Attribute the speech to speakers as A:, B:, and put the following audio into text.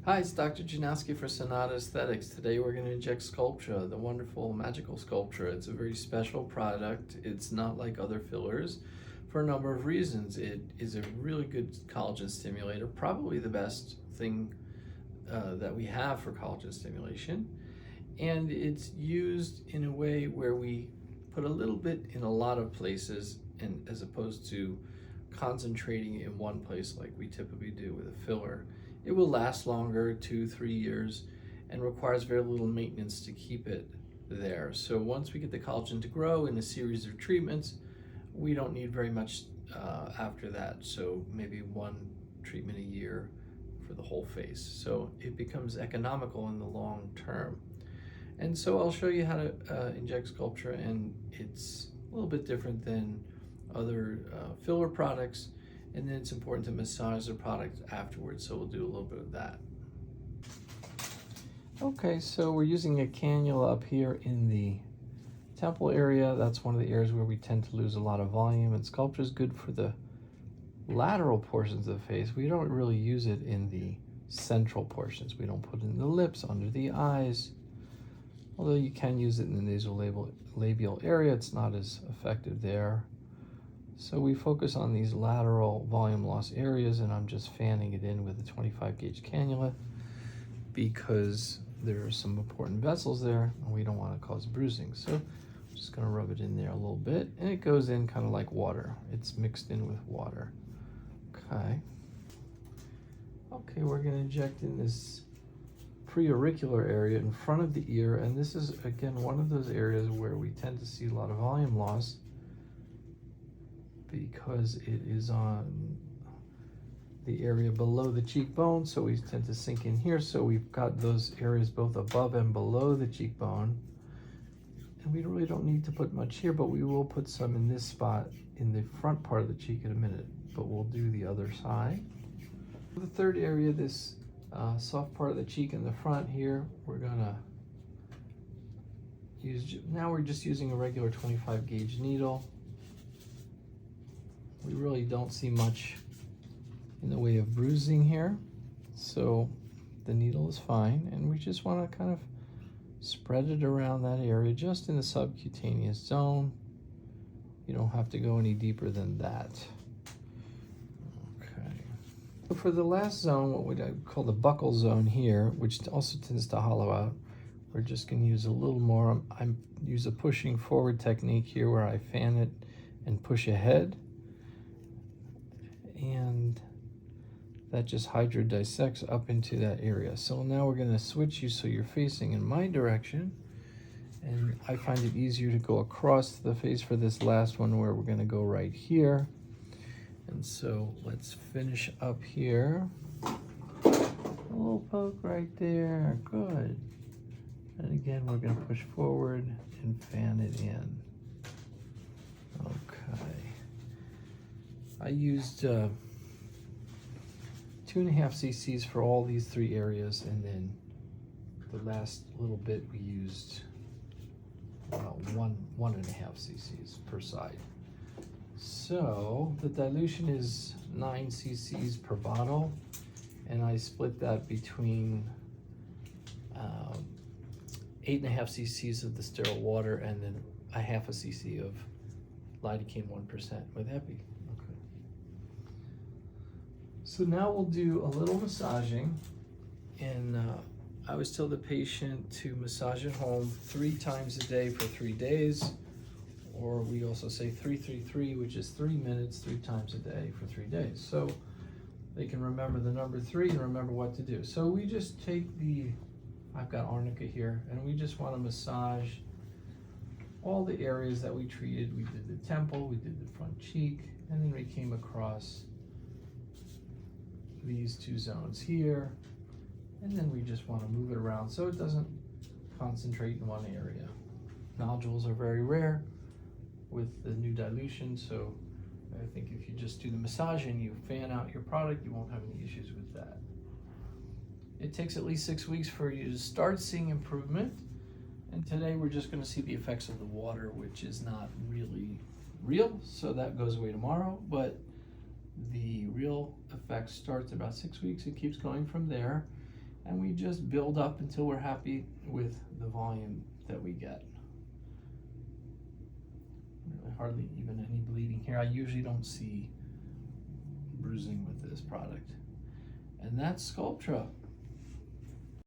A: Hi, it's Dr. Janowski for Sonata Aesthetics. Today we're going to inject Sculptra, the wonderful magical Sculptra. It's a very special product. It's not like other fillers for a number of reasons. It is a really good collagen stimulator, probably the best thing that we have for collagen stimulation. And it's used in a way where we put a little bit in a lot of places, and as opposed to concentrating in one place like we typically do with a filler. It will last longer, 2-3 years, and requires very little maintenance to keep it there. So once we get the collagen to grow in a series of treatments, we don't need very much after that. So maybe one treatment a year for the whole face. So it becomes economical in the long term. And so I'll show you how to inject Sculptra, and it's a little bit different than other filler products. And then it's important to massage the product afterwards, so we'll do a little bit of that. Okay, so we're using a cannula up here in the temple area. That's one of the areas where we tend to lose a lot of volume, and Sculptra is good for the lateral portions of the face. We don't really use it in the central portions. We don't put it in the lips, under the eyes, although you can use it in the nasolabial area. It's not as effective there. So we focus on these lateral volume loss areas, and I'm just fanning it in with a 25 gauge cannula because there are some important vessels there and we don't want to cause bruising. So I'm just going to rub it in there a little bit, and it goes in kind of like water. It's mixed in with water. Okay, we're going to inject in this preauricular area in front of the ear, and this is again one of those areas where we tend to see a lot of volume loss, because it is on the area below the cheekbone, so we tend to sink in here. So we've got those areas both above and below the cheekbone, and we really don't need to put much here, but we will put some in this spot in the front part of the cheek in a minute, but we'll do the other side. For the third area, this soft part of the cheek in the front here, we're gonna use, now we're just using a regular 25 gauge needle. We really don't see much in the way of bruising here, so the needle is fine, and we just want to kind of spread it around that area just in the subcutaneous zone. You don't have to go any deeper than that. Okay. So for the last zone, what we call the buccal zone here, which also tends to hollow out, we're just going to use a little more. I use a pushing forward technique here where I fan it and push ahead, and that just hydrodissects up into that area. So now we're going to switch you so you're facing in my direction, and I find it easier to go across the face for this last one, where we're going to go right here. And so let's finish up here. A little poke right there, good. And again, we're going to push forward and fan it in. Okay. I used 2.5 cc's for all these three areas, and then the last little bit we used 1.5 cc's per side. So the dilution is 9 cc's per bottle, and I split that between 8.5 cc's of the sterile water and then 0.5 cc of lidocaine 1% with epi. So now we'll do a little massaging, and I always tell the patient to massage at home 3 times a day for 3 days, or we also say 3-3-3, which is 3 minutes 3 times a day for 3 days. So they can remember the number 3 and remember what to do. So we just take I've got arnica here, and we just want to massage all the areas that we treated. We did the temple, we did the front cheek, and then we came across these 2 zones here, and then we just want to move it around so it doesn't concentrate in one area. Nodules are very rare with the new dilution, so I think if you just do the massage and you fan out your product, you won't have any issues with that. It takes at least 6 weeks for you to start seeing improvement, and today we're just going to see the effects of the water, which is not really real, so that goes away tomorrow, but the real effect starts about 6 weeks. It keeps going from there, and we just build up until we're happy with the volume that we get. Really hardly even any bleeding here. I usually don't see bruising with this product. And that's Sculptra.